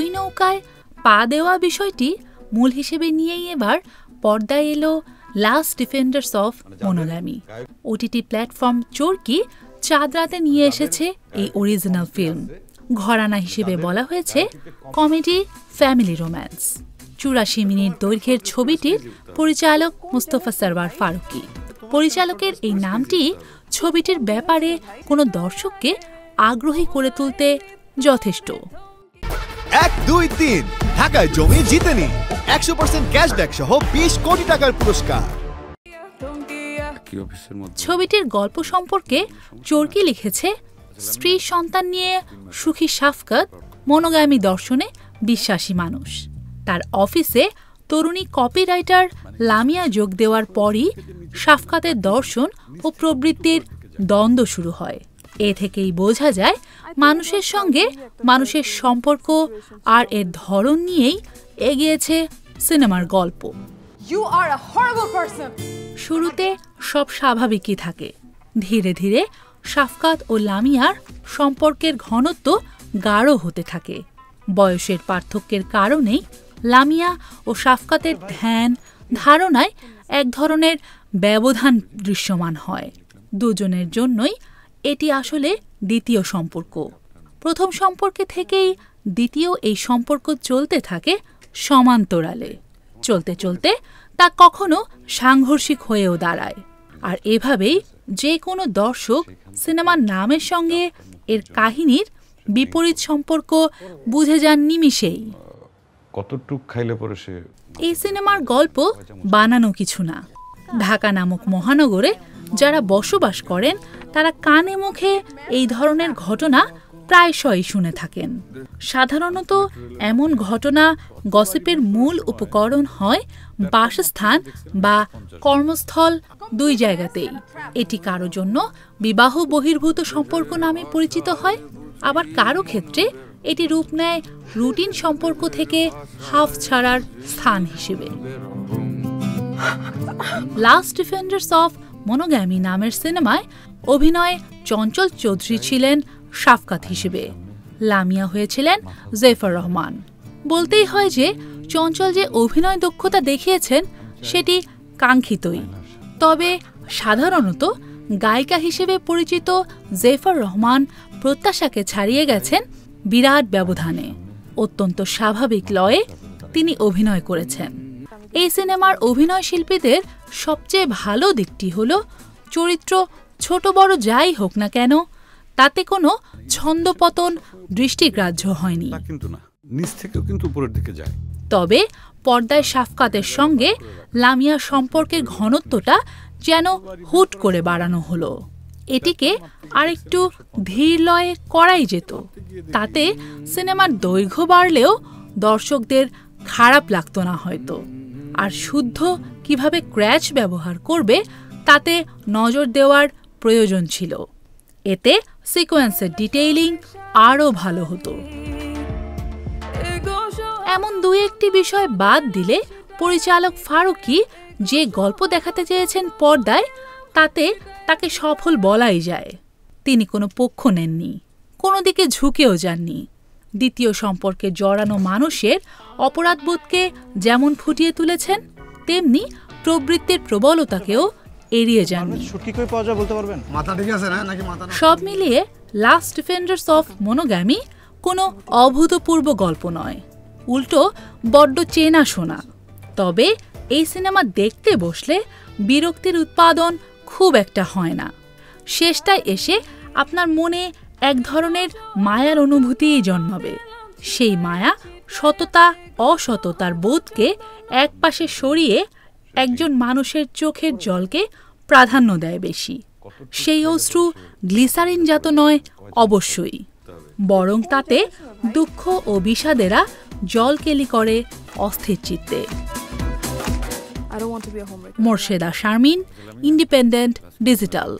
দুই নৌকায় পা দেওয়া বিষয়টি মূল হিসেবে নিয়েই এবার পর্দায় এলো last defenders of monogamy. OTT platform Chorki চাঁদ রাতে নিয়ে এসেছে এই অরিজিনাল ফিল্ম। ঘরানা হিসেবে বলা হয়েছে কমেডি ফ্যামিলি রোম্যান্স। ৮৪ মিনিট দৈর্ঘ্যের ছবিটির পরিচালক মুস্তফা সরওয়ার ফারুকী। পরিচালকের এই নামটি ছবিটির ব্যাপারে কোনো দর্শককে আগ্রহী করে তুলতে যথেষ্ট। ১, ২, ৩ ঢাকায় জমি জিতে নিন ১০০% ক্যাশব্যাক সহ ২০ কোটি টাকার পুরস্কার। ছবিটির গল্প সম্পর্কে চরকি লিখেছে স্ত্রী সন্তান নিয়ে সুখী শাফকাত মনোগামী দর্শনে বিশ্বাসী মানুষ। তার অফিসে তরুণী কপিরাইটার লামিয়া যোগ দেওয়ার পরই শাফকাতের দর্শন ও প্রবৃত্তির দ্বন্দ্ব শুরু হয়। এ থেকেই বোঝা যায় মানুষের সঙ্গে মানুষের সম্পর্ক আর এর ধরন নিয়েই এগিয়েছে সিনেমার গল্প। শুরুতে সব স্বাভাবিকই থাকে, ধীরে ধীরে শাফকাত ও লামিয়ার সম্পর্কের ঘনত্ব গাঢ় হতে থাকে। বয়সের পার্থক্যের কারণেই লামিয়া ও শাফকাতের ধ্যান ধারণায় এক ধরনের ব্যবধান দৃশ্যমান হয়। দুজনের জন্যই এটি আসলে দ্বিতীয় সম্পর্ক। প্রথম সম্পর্কে থেকেই দ্বিতীয় এই সম্পর্ক চলতে থাকে সমান্তরালে। চলতে চলতে তা কখনো সাংঘর্ষিক হয়েও দাঁড়ায়। আর এভাবেই যে কোনো দর্শক সিনেমার নামের সঙ্গে এর কাহিনীর বিপরীত সম্পর্ক বুঝে যান নিমিষেই। এই সিনেমার গল্প বানানো কিছু না। ঢাকা নামক মহানগরে যারা বসবাস করেন তারা কানে মুখে এই ধরনের ঘটনা প্রায়শই শুনে থাকেন। সাধারণত এমন ঘটনা গসিপের মূল উপকরণ হয় বাসস্থান বা কর্মস্থল, দুই জায়গাতেই। এটি কারো জন্য বিবাহ বহির্ভূত সম্পর্ক নামে পরিচিত হয়, আবার কারো ক্ষেত্রে এটি রূপ নেয় রুটিন সম্পর্ক থেকে হাফ ছাড়ার স্থান হিসেবে। লাস্ট ডিফেন্ডার্স অফ মনোগ্যামি নামের সিনেমায় অভিনয়ে চঞ্চল চৌধুরী ছিলেন শাফকাত হিসেবে, লামিয়া হয়েছিলেন জেফার রহমান। বলতেই হয় যে চঞ্চল যে অভিনয় দক্ষতা দেখিয়েছেন সেটি কাঙ্ক্ষিতই। তবে সাধারণত গায়িকা হিসেবে পরিচিত জেফার রহমান প্রত্যাশাকে ছাড়িয়ে গেছেন বিরাট ব্যবধানে। অত্যন্ত স্বাভাবিক লয়ে তিনি অভিনয় করেছেন। এই সিনেমার অভিনয় শিল্পীদের সবচেয়ে ভালো দিকটি হল চরিত্র ছোট বড় যাই হোক না কেন তাতে কোনো ছন্দপতন দৃষ্টিগ্রাহ্য হয়নি। তবে পর্দায় শাফকাতের সঙ্গে লামিয়া সম্পর্কের ঘনত্বটা যেন হুট করে বাড়ানো হলো। এটিকে আরেকটু ধীর লয়ে করাই যেত, তাতে সিনেমার দৈর্ঘ্য বাড়লেও দর্শকদের খারাপ লাগতো না হয়তো। আর শুদ্ধ কিভাবে ক্র্যাচ ব্যবহার করবে তাতে নজর দেওয়ার প্রয়োজন ছিল। এতে সিকোয়েন্সের ডিটেইলিং আরও ভালো হতো। এমন দুই একটি বিষয় বাদ দিলে পরিচালক ফারুকী যে গল্প দেখাতে চেয়েছেন পর্দায়, তাতে তাকে সফল বলাই যায়। তিনি কোনো পক্ষ নেননি, কোনো দিকে ঝুঁকেও যাননি। দ্বিতীয় সম্পর্কে জড়ানো মানুষের অপরাধবোধকে যেমন ফুটিয়ে তুলেছেন, তেমনি প্রবৃত্তির প্রবলতাকেও এড়িয়ে যাননি। সব মিলিয়ে লাস্ট ডিফেন্ডার্স অফ মনোগ্যামি কোনো অভূতপূর্ব গল্প নয়, উল্টো বড্ড চেনা শোনা। তবে এই সিনেমা দেখতে বসলে বিরক্তির উৎপাদন খুব একটা হয় না। শেষটায় এসে আপনার মনে এক ধরনের মায়ার অনুভূতিই জন্মাবে। সেই মায়া সততা অসততার বোধকে একপাশে সরিয়ে একজন মানুষের চোখের জলকে প্রাধান্য দেয় বেশি। সেই অশ্রু গ্লিসারিনজাত নয় অবশ্যই, বরং তাতে দুঃখ ও বিষাদেরা জলকেলি করে অস্থির চিত্তে। Morsheda Sharmin, independent digital.